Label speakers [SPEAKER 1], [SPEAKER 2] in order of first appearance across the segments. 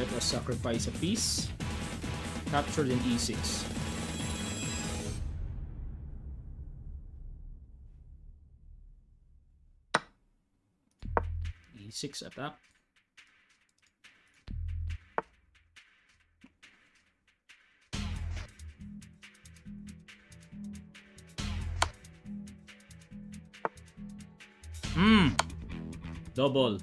[SPEAKER 1] Let us sacrifice a piece. Captured in e6. e6 attack. Double.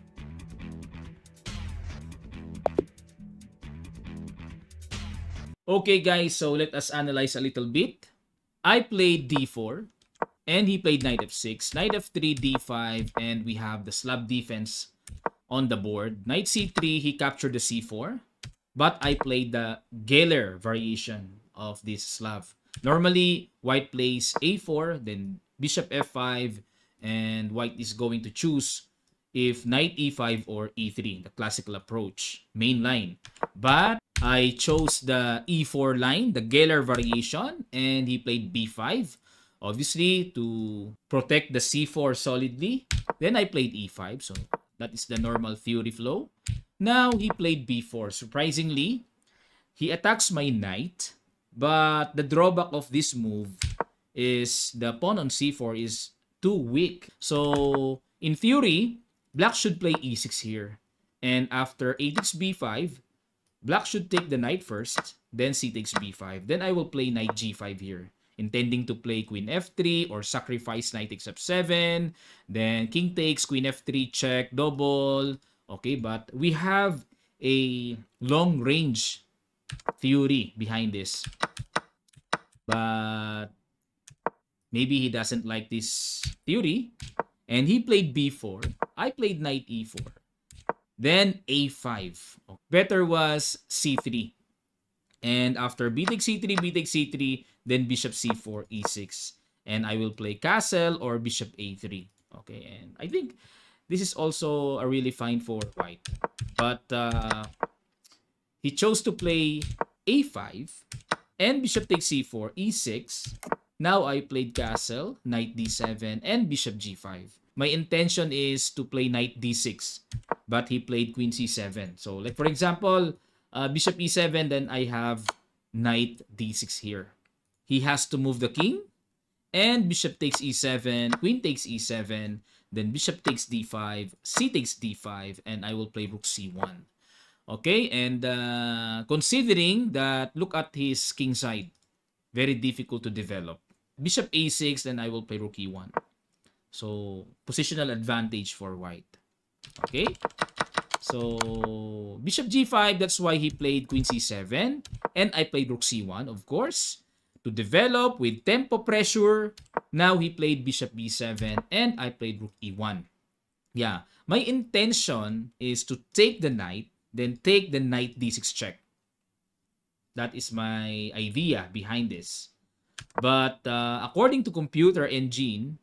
[SPEAKER 1] Okay guys, so let us analyze a little bit. I played d4 and he played knight f6, knight f3, d5, and we have the Slav defense on the board. Knight c3, he captured the c4, but I played the Geller variation of this Slav. Normally, white plays a4, then bishop f5, and white is going to choose if knight e5 or e3, the classical approach, main line. But I chose the e4 line, the Geller variation, and he played b5, obviously to protect the c4 solidly. Then I played e5, so that is the normal theory flow. Now he played b4. Surprisingly, he attacks my knight, but the drawback of this move is the pawn on c4 is too weak. So in theory, black should play e6 here. And after a takes b5, black should take the knight first, then c takes b5. Then I will play knight g5 here, intending to play queen f3 or sacrifice knight takes f7. Then king takes, queen f3, check, double. Okay, but we have a long range theory behind this. But maybe he doesn't like this theory. And he played b4. I played knight e4. Then a5. Better was c3. And after b takes c3, b takes c3, then bishop c4, e6. And I will play castle or bishop a3. Okay, and I think this is also a really fine for white. But he chose to play a5 and bishop takes c4, e6. Now I played castle, knight d7, and bishop g5. My intention is to play knight d6, but he played queen c7. So like for example, bishop e7, then I have knight d6 here. He has to move the king, and bishop takes e7, queen takes e7, then bishop takes d5, c takes d5, and I will play rook c1. Okay, and considering that, look at his king side. Very difficult to develop. Bishop a6, then I will play rook e1. So, positional advantage for white. Okay? So, bishop g5, that's why he played queen c7. And I played rook c1, of course. To develop with tempo pressure. Now, he played bishop b7 and I played rook e1. Yeah. My intention is to take the knight, then take the knight d6 check. That is my idea behind this. But according to computer engine,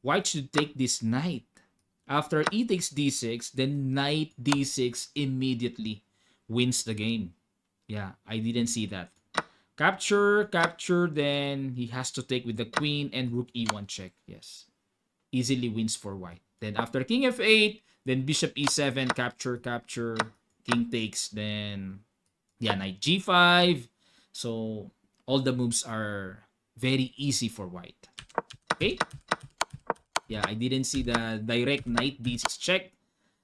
[SPEAKER 1] white should take this knight. After e takes d6, then knight d6 immediately wins the game. Yeah, I didn't see that. Capture, capture, then he has to take with the queen and rook e1 check. Yes, easily wins for white. Then after king f8, then bishop e7, capture, capture, king takes, then yeah, knight g5. So all the moves are very easy for white. Okay? Yeah, I didn't see the direct knight d6 check.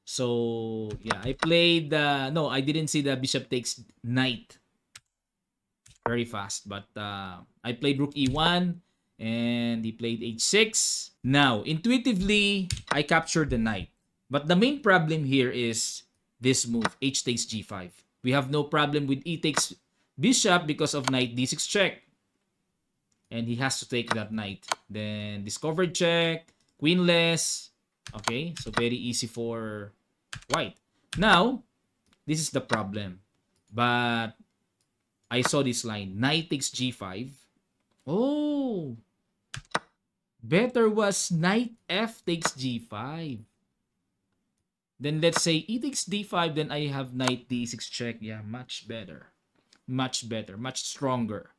[SPEAKER 1] So, yeah, I played the... No, I didn't see the bishop takes knight very fast. But I played rook e1 and he played h6. Now, intuitively, I captured the knight. But the main problem here is this move, h takes g5. We have no problem with e takes bishop because of knight d6 check. And he has to take that knight. Then discovered check, queenless. Okay, so very easy for white. Now, this is the problem. But I saw this line, knight takes g5. Oh, better was knight f takes g5. Then let's say e takes d5, then I have knight d6 check. Yeah, much better. Much better, much stronger.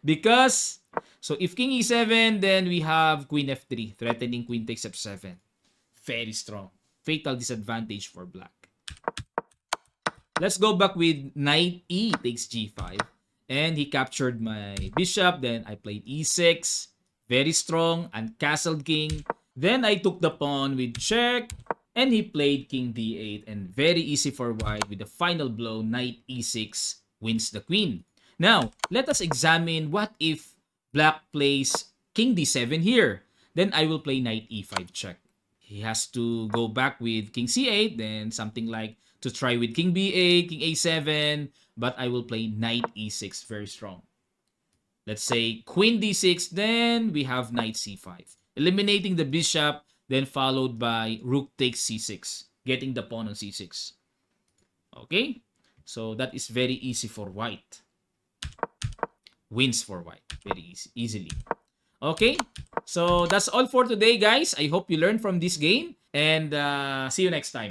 [SPEAKER 1] Because, so if king e7, then we have queen f3, threatening queen takes f7. Very strong. Fatal disadvantage for black. let's go back with knight e takes g5. And he captured my bishop. Then I played e6. Very strong. And castled king. Then I took the pawn with check. And he played king d8. And very easy for white with the final blow. Knight e6 wins the queen. Now, let us examine what if black plays king d7 here. Then I will play knight e5 check. He has to go back with king c8. Then something like to try with king b8, king a7. But I will play knight e6, very strong. Let's say queen d6, then we have knight c5. Eliminating the bishop, then followed by rook takes c6, getting the pawn on c6. Okay? So that is very easy for white. Wins for white, very easily. Okay? So that's all for today, guys. I hope you learned from this game. And see you next time.